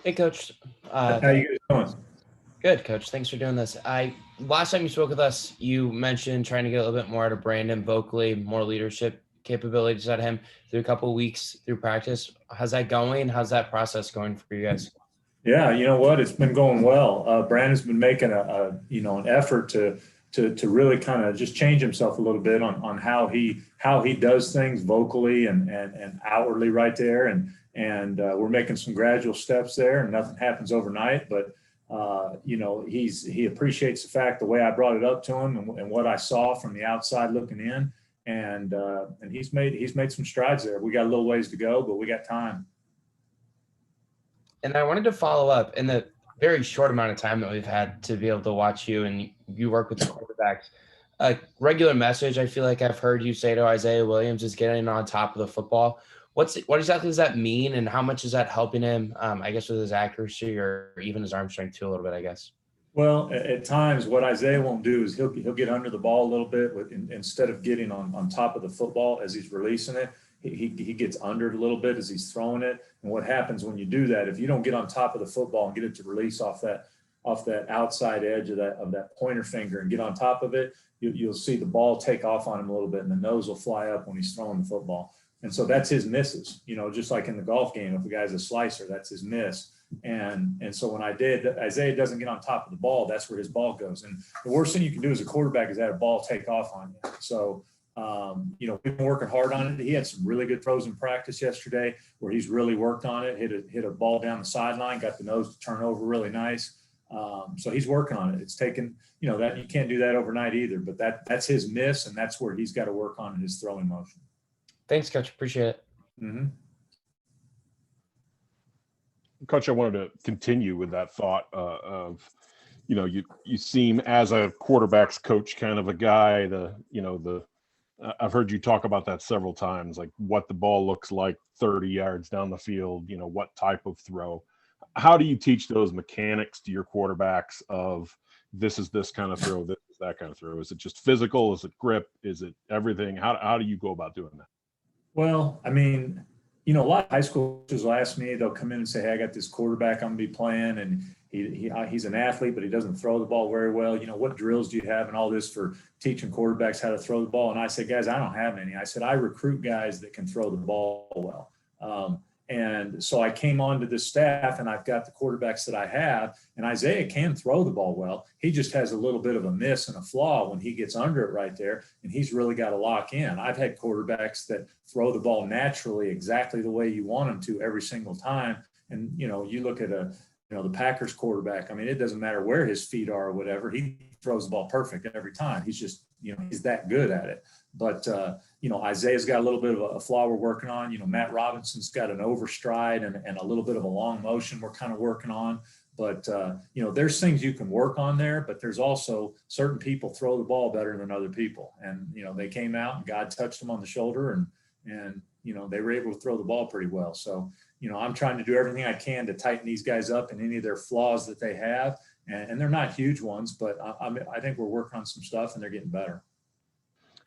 Hey, Coach. How you guys doing? Good, Coach. Thanks for doing this. Last time you spoke with us, you mentioned trying to get a little bit more out of Brandon vocally, more leadership capabilities out of him through a couple of weeks through practice. How's that going? How's that process going for you guys? Yeah, you know what? It's been going well. Brandon's been making an effort to really kind of just change himself a little bit on how he does things vocally and outwardly right there, and we're making some gradual steps there, and nothing happens overnight, but he appreciates the fact the way I brought it up to him and what I saw from the outside looking in, and he's made some strides there. We got a little ways to go, but we got time. And I wanted to follow up in the very short amount of time that we've had to be able to watch you and you work with the quarterbacks. A regular message I feel like I've heard you say to Isaiah Williams is getting on top of the football. What exactly does that mean, and how much is that helping him? I guess with his accuracy or even his arm strength too, a little bit. I guess. Well, at times, what Isaiah won't do is he'll get under the ball a little bit instead of getting on top of the football as he's releasing it. He gets under it a little bit as he's throwing it. And what happens when you do that? If you don't get on top of the football and get it to release off that outside edge of that pointer finger and get on top of it, you'll see the ball take off on him a little bit, and the nose will fly up when he's throwing the football. And so that's his misses. Just like in the golf game, if a guy's a slicer, that's his miss. And so when Isaiah doesn't get on top of the ball, that's where his ball goes. And the worst thing you can do as a quarterback is have a ball take off on you. So, we've been working hard on it. He had some really good throws in practice yesterday where he's really worked on it, hit a ball down the sideline, got the nose to turn over really nice. So he's working on it. It's taken, that you can't do that overnight either, but that's his miss, and that's where he's got to work on his throwing motion. Thanks, Coach. Appreciate it. Mm-hmm. Coach, I wanted to continue with that thought of, you seem as a quarterbacks coach kind of a guy. I've heard you talk about that several times, like what the ball looks like 30 yards down the field. What type of throw. How do you teach those mechanics to your quarterbacks of this is this kind of throw, this is that kind of throw? Is it just physical? Is it grip? Is it everything? How do you go about doing that? Well, I mean, a lot of high school coaches will ask me, they'll come in and say, hey, I got this quarterback I'm going to be playing, and he's an athlete, but he doesn't throw the ball very well. What drills do you have and all this for teaching quarterbacks how to throw the ball? And I said, guys, I don't have any. I said, I recruit guys that can throw the ball well. And so I came onto this staff, and I've got the quarterbacks that I have, and Isaiah can throw the ball well. He just has a little bit of a miss and a flaw when he gets under it right there, and he's really got to lock in. I've had quarterbacks that throw the ball naturally exactly the way you want them to every single time. And, you look at the Packers quarterback. I mean, it doesn't matter where his feet are or whatever. He throws the ball perfect every time. He's just, he's that good at it. But, Isaiah's got a little bit of a flaw we're working on. Matt Robinson's got an overstride and a little bit of a long motion we're kind of working on. But, there's things you can work on there, but there's also certain people throw the ball better than other people. And, they came out and God touched them on the shoulder and they were able to throw the ball pretty well. So, I'm trying to do everything I can to tighten these guys up in any of their flaws that they have. And they're not huge ones, but I think we're working on some stuff and they're getting better.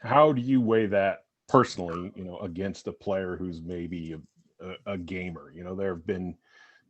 How do you weigh that personally, against a player who's maybe a gamer? There have been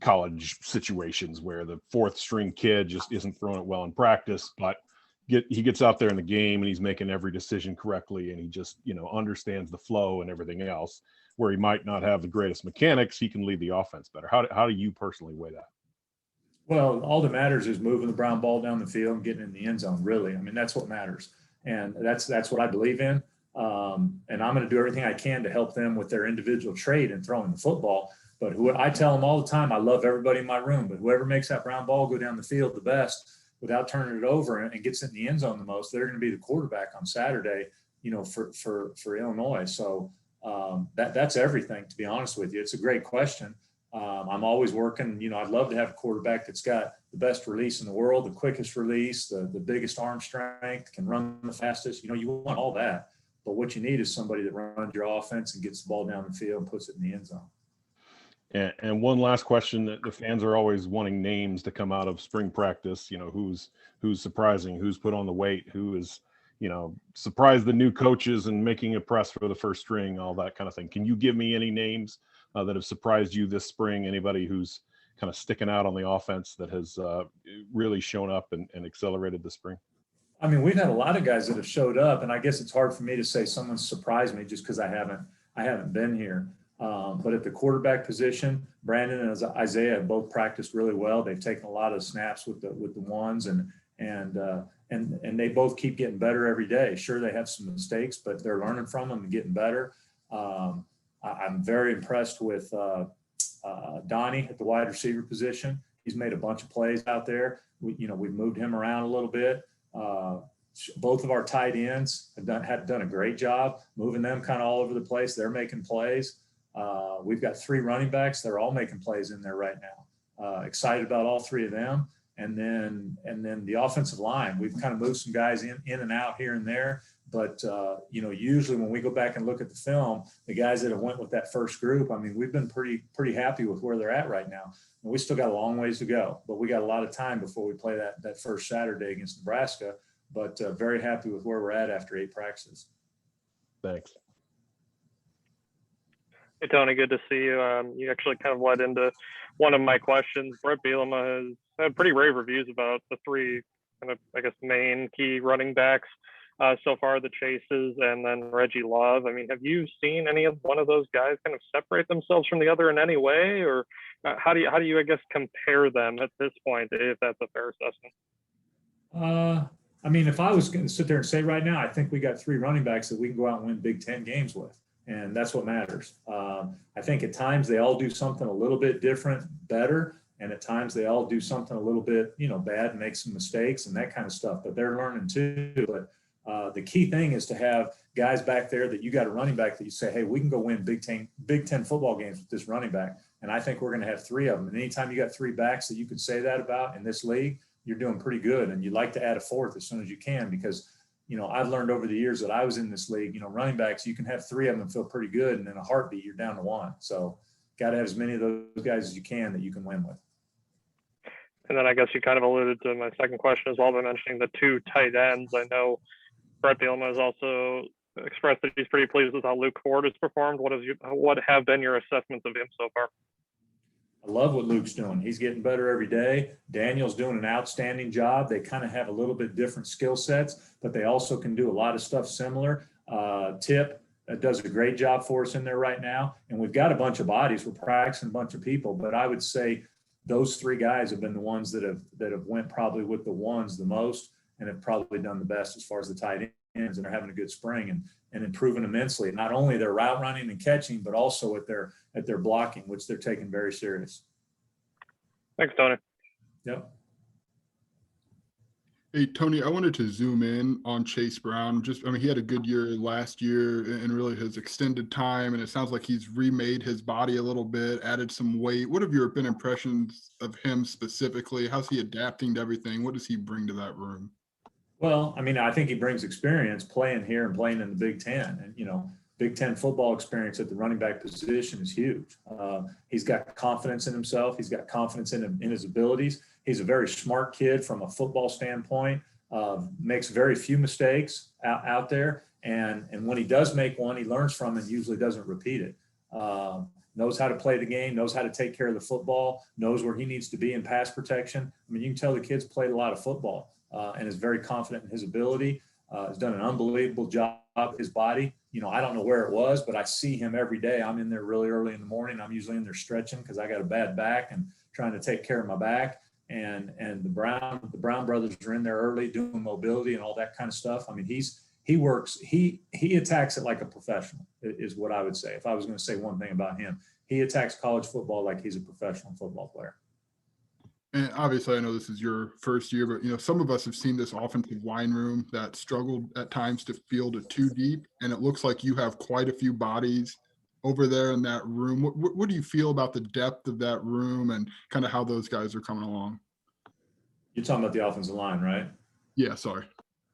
college situations where the fourth string kid just isn't throwing it well in practice, but he gets out there in the game and he's making every decision correctly, and he just, understands the flow and everything else. Where he might not have the greatest mechanics, he can lead the offense better. How do you personally weigh that? Well, all that matters is moving the brown ball down the field and getting in the end zone, really. I mean, that's what matters. And that's what I believe in. And I'm going to do everything I can to help them with their individual trade in throwing the football. But I tell them all the time, I love everybody in my room, but whoever makes that brown ball go down the field the best without turning it over and gets it in the end zone the most, they're going to be the quarterback on Saturday, for Illinois. So that's everything, to be honest with you. It's a great question. I'm always working, I'd love to have a quarterback that's got the best release in the world, the quickest release, the biggest arm strength, can run the fastest. You want all that. But what you need is somebody that runs your offense and gets the ball down the field and puts it in the end zone. And one last question that the fans are always wanting names to come out of spring practice, who's surprising, who's put on the weight, who is, surprised the new coaches and making a press for the first string, all that kind of thing. Can you give me any names that have surprised you this spring? Anybody who's kind of sticking out on the offense that has really shown up and accelerated this spring? I mean, we've had a lot of guys that have showed up, and I guess it's hard for me to say someone's surprised me just because I haven't been here. But at the quarterback position, Brandon and Isaiah have both practiced really well. They've taken a lot of snaps with the ones, and they both keep getting better every day. Sure, they have some mistakes, but they're learning from them and getting better. I'm very impressed with Donnie at the wide receiver position. He's made a bunch of plays out there. We've moved him around a little bit. Both of our tight ends have done a great job moving them kind of all over the place. They're making plays. We've got 3 running backs. They're all making plays in there right now. Excited about all 3 of them. And then the offensive line, we've kind of moved some guys in and out here and there. But, usually when we go back and look at the film, the guys that have went with that first group, I mean, we've been pretty happy with where they're at right now. And we still got a long ways to go, but we got a lot of time before we play that first Saturday against Nebraska. But very happy with where we're at after 8 practices. Thanks. Hey, Tony, good to see you. You actually kind of led into one of my questions. Brett Bielema has had pretty rave reviews about the 3 kind of, I guess, main key running backs so far, the Chases and then Reggie Love. I mean, have you seen any of one of those guys kind of separate themselves from the other in any way? Or how do you, I guess, compare them at this point, if that's a fair assessment? I mean, if I was going to sit there and say right now, I think we got 3 running backs that we can go out and win Big Ten games with. And that's what matters. I think at times they all do something a little bit different, better. And at times they all do something a little bit, bad, make some mistakes and that kind of stuff. But they're learning too. But the key thing is to have guys back there that you got a running back that you say, hey, we can go win Big Ten football games with this running back. And I think we're going to have 3 of them. And anytime you got 3 backs that you could say that about in this league, you're doing pretty good. And you'd like to add a 4th as soon as you can because I've learned over the years that I was in this league, running backs, you can have 3 of them and feel pretty good. And in a heartbeat, you're down to 1. So got to have as many of those guys as you can that you can win with. And then I guess you kind of alluded to my second question as well by mentioning the 2 tight ends. I know Brett Bielema has also expressed that he's pretty pleased with how Luke Ford has performed. What have been your assessments of him so far? I love what Luke's doing. He's getting better every day. Daniel's doing an outstanding job. They kind of have a little bit different skill sets, but they also can do a lot of stuff similar. Tip does a great job for us in there right now. And we've got a bunch of bodies. We're practicing a bunch of people, but I would say those 3 guys have been the ones that have went probably with the ones the most and have probably done the best as far as the tight ends, and they're having a good spring and improving immensely. Not only their route running and catching, but also at their blocking, which they're taking very serious. Thanks, Tony. Yep. Hey, Tony, I wanted to zoom in on Chase Brown. He had a good year last year and really has extended time, and it sounds like he's remade his body a little bit, added some weight. What have your been impressions of him specifically? How's he adapting to everything? What does he bring to that room? Well, I think he brings experience playing here and playing in the Big Ten. And, Big Ten football experience at the running back position is huge. He's got confidence in himself. He's got confidence in his abilities. He's a very smart kid from a football standpoint, makes very few mistakes out there. And when he does make one, he learns from it and usually doesn't repeat it. Knows how to play the game, knows how to take care of the football, knows where he needs to be in pass protection. You can tell the kid's played a lot of football and is very confident in his ability. Has done an unbelievable job with his body. I don't know where it was, but I see him every day. I'm in there really early in the morning. I'm usually in there stretching because I got a bad back and trying to take care of my back. And the Brown brothers are in there early doing mobility and all that kind of stuff. He attacks it like a professional is what I would say. If I was going to say one thing about him, he attacks college football like he's a professional football player. And obviously, I know this is your first year, but some of us have seen this offensive line room that struggled at times to field it too deep, and it looks like you have quite a few bodies over there in that room. What do you feel about the depth of that room and kind of how those guys are coming along? You're talking about the offensive line, right? Yeah, sorry.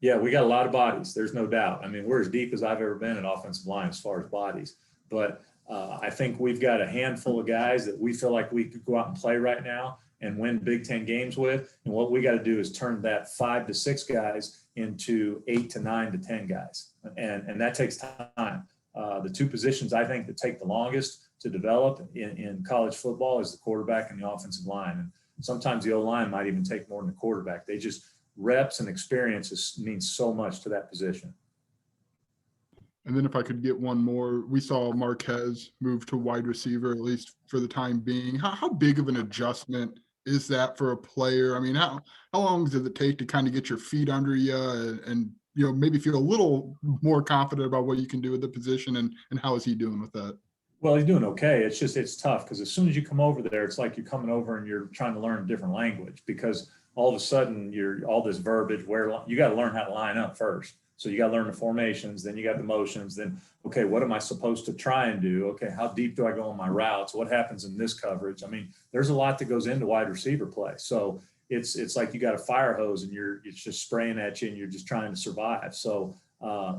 Yeah, we got a lot of bodies. There's no doubt. We're as deep as I've ever been at offensive line as far as bodies. But I think we've got a handful of guys that we feel like we could go out and play right now and win Big Ten games with. And what we got to do is turn that 5 to 6 guys into 8 to 9 to 10 guys. And that takes time. The 2 positions I think that take the longest to develop in college football is the quarterback and the offensive line. And sometimes the O-line might even take more than the quarterback. They just reps and experience means so much to that position. And then if I could get one more, we saw Marquez move to wide receiver, at least for the time being. How big of an adjustment is that for a player? I mean, how long does it take to kind of get your feet under you and you know, maybe feel a little more confident about what you can do with the position, and how is he doing with that? Well, he's doing okay. It's just, it's tough because as soon as you come over there, it's like you're coming over and you're trying to learn a different language, because all of a sudden you're all this verbiage where you got to learn how to line up first. So you got to learn the formations, then you got the motions, then, okay, what am I supposed to try and do? Okay, how deep do I go on my routes? What happens in this coverage? I mean, there's a lot that goes into wide receiver play. So it's like you got a fire hose and it's just spraying at you and you're just trying to survive. So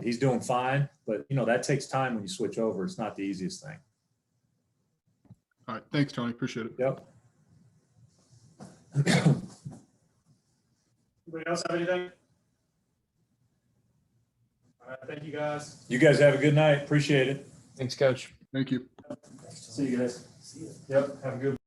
he's doing fine, but you know, that takes time when you switch over. It's not the easiest thing. All right. Thanks, Tony. Appreciate it. Yep. Anybody else have anything? All right, thank you guys. You guys have a good night. Appreciate it. Thanks, Coach. Thank you. See you guys. See you. Yep, have a good one.